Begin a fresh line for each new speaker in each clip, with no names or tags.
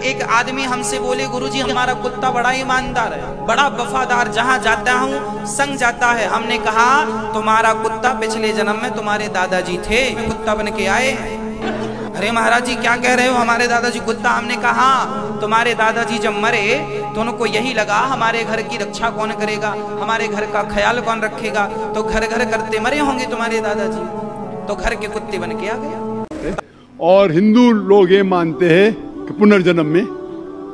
एक आदमी हमसे बोले, गुरुजी हमारा कुत्ता बड़ा ईमानदार है, बड़ा वफादार, जहां जाता हूं संग जाता है। हमने कहा तुम्हारा कुत्ता पिछले जन्म में तुम्हारे दादाजी थे, कुत्ता बन के आए। अरे महाराज जी क्या कह रहे हो, हमारे दादाजी कुत्ता? हमने कहा तुम्हारे दादाजी जब मरे तो उनको यही लगा हमारे घर की रक्षा कौन करेगा, हमारे घर का ख्याल कौन रखेगा, तो घर घर करते मरे होंगे तुम्हारे दादाजी, तो घर के कुत्ते बन के आ गए।
और हिंदू लोग ये मानते हैं कि पुनर्जन्म में,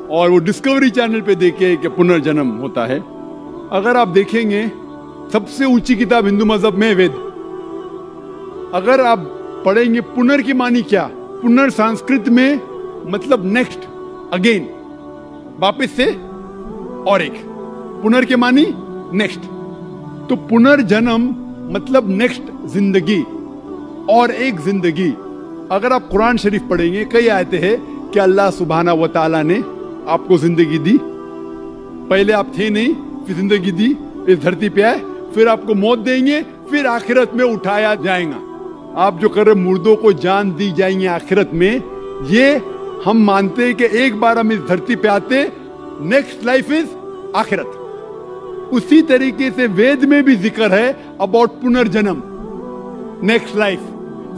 और वो डिस्कवरी चैनल पे देखे कि पुनर्जन्म होता है। अगर आप देखेंगे सबसे ऊंची किताब हिंदू मजहब में वेद, अगर आप पढ़ेंगे पुनर की मानी क्या, पुनर संस्कृत में मतलब नेक्स्ट, अगेन, वापस से, और एक, पुनर के मानी नेक्स्ट। तो पुनर्जन्म मतलब नेक्स्ट जिंदगी, और एक जिंदगी। अगर आप कुरान शरीफ पढ़ेंगे कई आयतें हैं कि अल्लाह सुब्हाना व तआला ने आपको जिंदगी दी, पहले आप थे नहीं, फिर जिंदगी दी, इस धरती पे आए, फिर आपको मौत देंगे, फिर आखिरत में उठाया जाएगा। आप जो कर रहे मुर्दों को जान दी जाएंगे आखिरत में, ये हम मानते हैं कि एक बार हम इस धरती पे आते, नेक्स्ट लाइफ इज आखिरत। उसी तरीके से वेद में भी जिक्र है अबाउट पुनर्जन्म, नेक्स्ट लाइफ,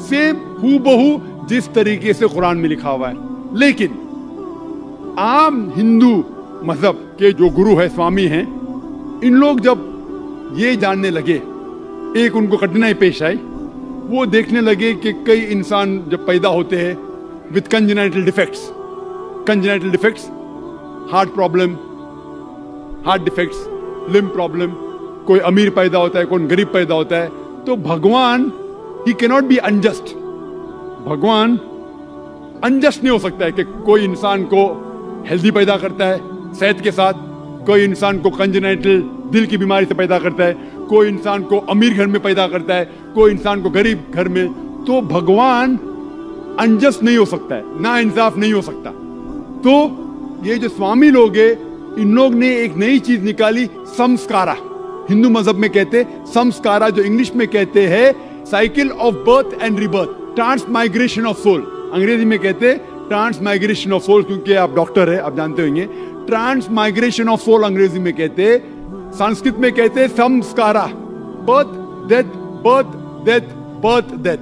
सेम हूबहू जिस तरीके से कुरान में लिखा हुआ है। लेकिन आम हिंदू मजहब के जो गुरु है, स्वामी हैं, इन लोग जब ये जानने लगे, एक उनको कठिनाई पेश आई, वो देखने लगे कि कई इंसान जब पैदा होते हैं with congenital defects, heart problem, heart defects, limb problem, कोई अमीर पैदा होता है, कोई गरीब पैदा होता है, तो भगवान ही कैनॉट बी अनजस्ट। भगवान अनजस्ट नहीं हो सकता है कि कोई इंसान को हेल्दी पैदा करता है सेहत के साथ, कोई इंसान को कंजेनाइटल दिल की बीमारी से पैदा करता है, कोई इंसान को अमीर घर में पैदा करता है, कोई इंसान को गरीब घर में। तो भगवान अनजस्ट नहीं हो सकता है, ना इंसाफ नहीं हो सकता। तो ये जो स्वामी लोग हैं, इन लोग ने एक नई चीज निकाली, संस्कारा। हिंदू मजहब में कहते संस्कारा, जो इंग्लिश में कहते हैं cycle of birth and rebirth, transmigration of soul. अंग्रेजी में कहते ट्रांसमाइग्रेशन ऑफ सोल, क्योंकि आप डॉक्टर है, आप जानते होंगे। ट्रांसमाइग्रेशन ऑफ सोल अंग्रेजी में कहते, संस्कृत में कहते संस्कारा, birth death, birth death, birth death.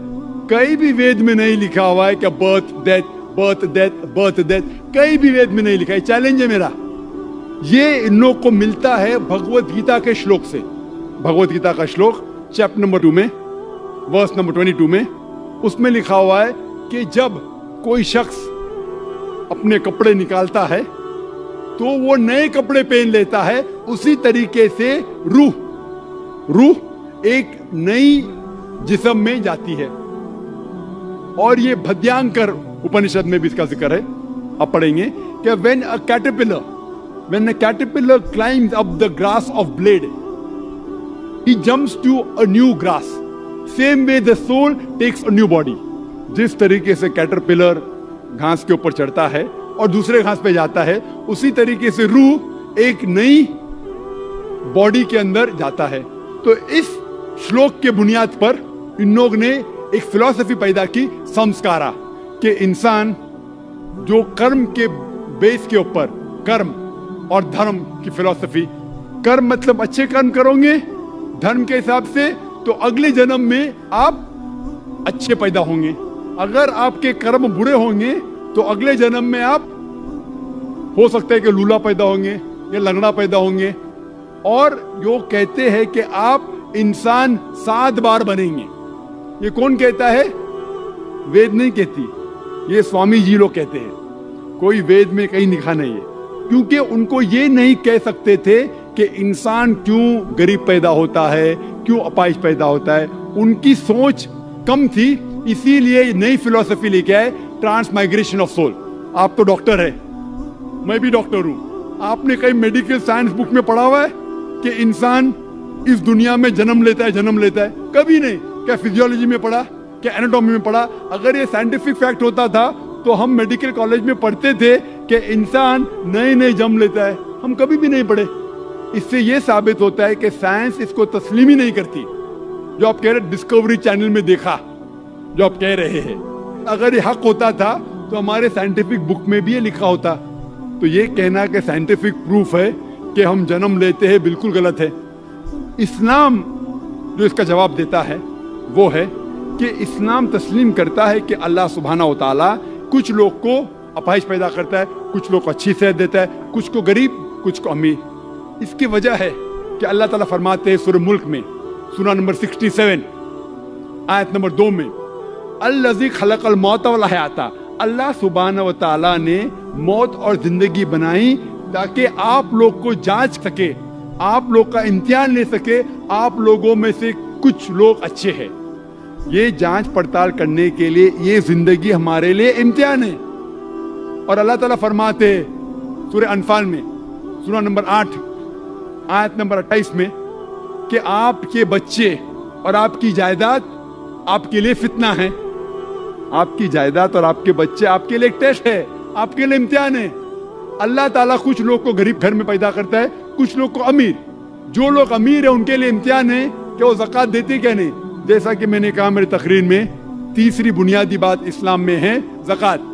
कहीं भी वेद में नहीं लिखा हुआ है कि birth death, birth death, birth death, कहीं भी वेद में नहीं लिखा है। चैलेंज है मेरा, ये इन लोग को मिलता है भगवत गीता के श्लोक से। भगवत गीता का श्लोक चैप्टर नंबर 2 में, वर्स नंबर 22 में, उसमें लिखा हुआ है कि जब कोई शख्स अपने कपड़े निकालता है तो वो नए कपड़े पहन लेता है, उसी तरीके से रूह एक नई जिस्म में जाती है। और ये भद्यांकर उपनिषद में भी इसका जिक्र है, आप पढ़ेंगे कि when a caterpillar climbs up the grass of blade, he jumps to a new grass. Same way the soul takes a new body. जिस तरीके से कैटरपिलर घास के ऊपर चढ़ता है और दूसरे घास पे जाता है, उसी तरीके से रूह एक नई बॉडी के अंदर जाता है। तो इस श्लोक के बुनियाद पर इन लोग ने एक फिलॉसफी पैदा की, संस्कारा, कि इंसान जो कर्म के बेस के ऊपर, कर्म और धर्म की फिलॉसफी, कर्म मतलब अच्छे कर्म करोगे धर्म के हिसाब से, तो अगले जन्म में आप अच्छे पैदा होंगे। अगर आपके कर्म बुरे होंगे तो अगले जन्म में आप हो सकता है कि लूला पैदा होंगे या लंगड़ा पैदा होंगे। और जो कहते हैं कि आप इंसान 7 बार बनेंगे, ये कौन कहता है? वेद नहीं कहती, ये स्वामी जी लोग कहते हैं, कोई वेद में कहीं लिखा नहीं है। क्योंकि उनको ये नहीं कह सकते थे कि इंसान क्यों गरीब पैदा होता है, क्यों अपाहिज पैदा होता है। उनकी सोच कम थी, इसीलिए नई फिलॉसफी लेके आए, ट्रांसमाइग्रेशन ऑफ सोल। आप तो डॉक्टर है, मैं भी डॉक्टर हूं। आपने कहीं मेडिकल साइंस बुक में पढ़ा हुआ है कि इंसान इस दुनिया में जन्म लेता है? कभी नहीं। क्या फिजियोलॉजी में पढ़ा, क्या एनाटॉमी में पढ़ा? अगर ये साइंटिफिक फैक्ट होता था तो हम मेडिकल कॉलेज में पढ़ते थे कि इंसान नए जन्म लेता है। हम कभी भी नहीं पढ़े। इससे ये साबित होता है कि साइंस इसको तस्लीम ही नहीं करती। जो आप कह रहे डिस्कवरी चैनल में देखा, जो आप कह रहे हैं, अगर ये हक होता था तो हमारे साइंटिफिक बुक में भी ये लिखा होता तो ये कहना कि साइंटिफिक प्रूफ है कि हम जन्म लेते हैं बिल्कुल गलत है। इस्लाम जो इसका जवाब देता है वो है कि इस्लाम तस्लीम करता है कि अल्लाह सुब्हानहू व तआला कुछ लोग को अपाहिज पैदा करता है, कुछ लोग को अच्छी सेहत देता है, कुछ को गरीब, कुछ को अमीर। इसकी वजह है कि अल्लाह ताला फरमाते हैं सूरह मुल्क में, सूरा नंबर 67 आयत नंबर 2 में, अल्लज़ी खलक़ल मौत वल हयाता, अल्लाह सुब्हानहू व तआला ने मौत और जिंदगी बनाई ताकि आप लोग को जांच सके, आप लोग का इम्तिहान ले सके, आप लोगों में से कुछ लोग अच्छे हैं। ये जांच पड़ताल करने के लिए ये जिंदगी हमारे लिए इम्तिहान है। और अल्लाह ताला फरमाते सूरह अनफाल में सूरा नंबर 8 आयत नंबर 28 में कि आपके बच्चे और आपकी जायदाद आपके लिए फितना है। आपकी जायदाद और आपके बच्चे आपके लिए एक टेस्ट है, आपके लिए इम्तिहान है। अल्लाह ताला कुछ लोग को गरीब घर में पैदा करता है, कुछ लोग को अमीर। जो लोग अमीर है उनके लिए इम्तिहान है कि वो ज़कात देते क्या नहीं। जैसा कि मैंने कहा मेरी तकरीर में, तीसरी बुनियादी बात इस्लाम में है ज़कात।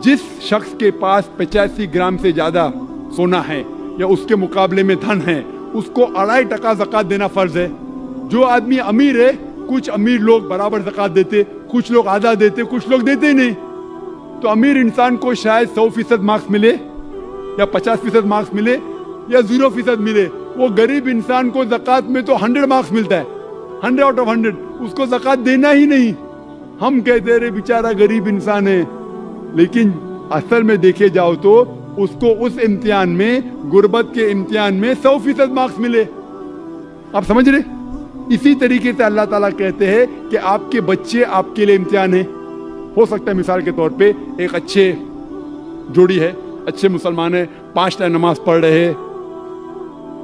जिस शख्स के पास 85 ग्राम से ज्यादा सोना है या उसके मुकाबले में धन है, उसको 2.5% ज़कात देना फर्ज है। जो आदमी अमीर है, कुछ अमीर लोग बराबर ज़कात देते, कुछ लोग आधा देते, कुछ लोग देते नहीं। तो अमीर इंसान को शायद 100% मार्क्स मिले या 50% मार्क्स मिले या 0% मिले। वो गरीब इंसान को ज़कात में तो 100 मार्क्स मिलता है, 100 आउट ऑफ 100। उसको ज़कात देना ही नहीं। हम कहते रहे बेचारा गरीब इंसान है, लेकिन असल में देखे जाओ तो उसको उस इम्तिहान में, गुर्बत के इम्तिहान में 100% मार्क्स मिले। आप समझ रहे? इसी तरीके से अल्लाह ताला कहते हैं कि आपके बच्चे आपके लिए इम्तिहान है। हो सकता है मिसाल के तौर पे एक अच्छे जोड़ी है, अच्छे मुसलमान है, 5 टाइम नमाज पढ़ रहे हैं,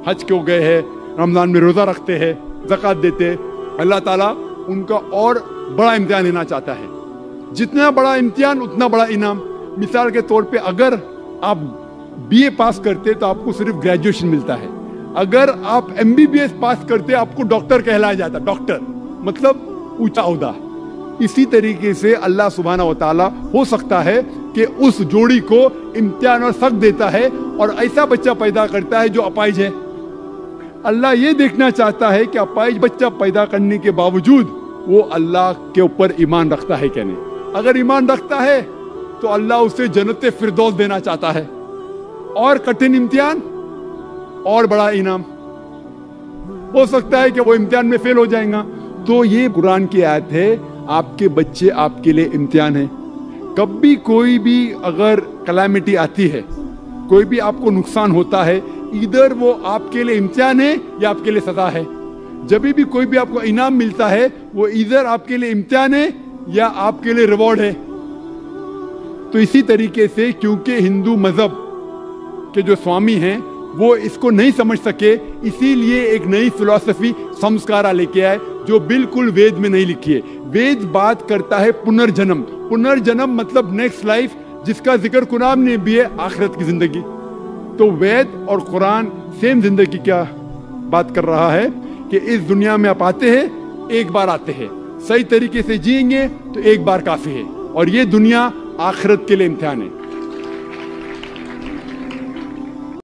हज को गए हैं, रमजान में रोजा रखते हैं, ज़कात देते हैं। अल्लाह ताला उनका और बड़ा इम्तिहान लेना चाहता है। जितना बड़ा इम्तिहान उतना बड़ा इनाम। मिसाल के तौर पे अगर आप बीए पास करते तो आपको सिर्फ ग्रेजुएशन मिलता है। अगर आप MBBS पास करते आपको डॉक्टर कहलाया जाता। डॉक्टर मतलब ऊंचा ओहदा। इसी तरीके से अल्लाह सुब्हानहू व तआला हो सकता है कि उस जोड़ी को इम्तिहान और सख्त देता है और ऐसा बच्चा पैदा करता है जो अपाहिज है। अल्लाह ये देखना चाहता है कि अपाहिज बच्चा पैदा करने के बावजूद वो अल्लाह के ऊपर ईमान रखता है क्या नहीं। अगर ईमान रखता है तो अल्लाह उसे जन्नत फिरदौस देना चाहता है। और कठिन इम्तिहान और बड़ा इनाम। हो सकता है कि वो इम्तिहान में फेल हो जाएगा। तो ये कुरान की आयत है, आपके बच्चे आपके लिए इम्तिहान है। कभी कोई भी अगर कलामिटी आती है, कोई भी आपको नुकसान होता है, इधर वो आपके लिए इम्तिहान है या आपके लिए सजा है। जब भी कोई भी आपको इनाम मिलता है, वो इधर आपके लिए इम्तिहान है या आपके लिए रिवॉर्ड है। तो इसी तरीके से क्योंकि हिंदू मजहब के जो स्वामी हैं वो इसको नहीं समझ सके, इसीलिए एक नई फिलॉसफी संस्कारा लेके आए जो बिल्कुल वेद में नहीं लिखी है। वेद बात करता है पुनर्जन्म। पुनर्जन्म मतलब नेक्स्ट लाइफ, जिसका जिक्र कुरान में भी है, आखिरत की जिंदगी। तो वेद और कुरान सेम जिंदगी क्या बात कर रहा है कि इस दुनिया में आप आते हैं, एक बार आते हैं, सही तरीके से जिएंगे तो एक बार काफी है, और ये दुनिया आखिरत के लिए इम्तिहान है।